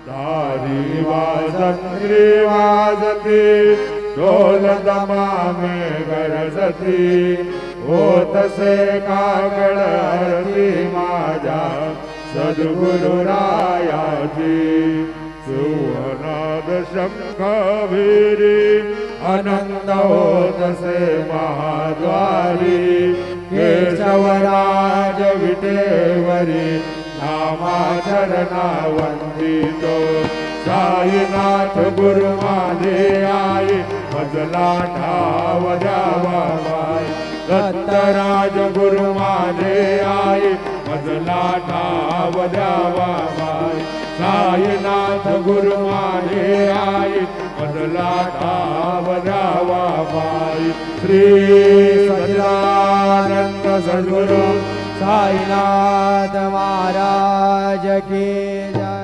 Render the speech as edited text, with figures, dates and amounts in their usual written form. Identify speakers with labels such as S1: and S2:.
S1: दारी वाजंत्री वाजती ढोल दमामे गरजती होतसे काकड आरती माझ्या सद्गुरुरायाची सुवनाद शंखवीरी आनंद होतसे महाद्वारी केशवराज विटेवरी नामाचरणा वंदितो साईनाथ गुरु माझे आई मजला ठाव द्यावा माय दत्तराज गुरु माझे आई मजला ठाव द्यावा माय साईनाथ गुरु माझे आई मजला ठाव द्यावा माय श्री सच्चिदानंद सद्गुरु
S2: साईनाथ महाराज की जय।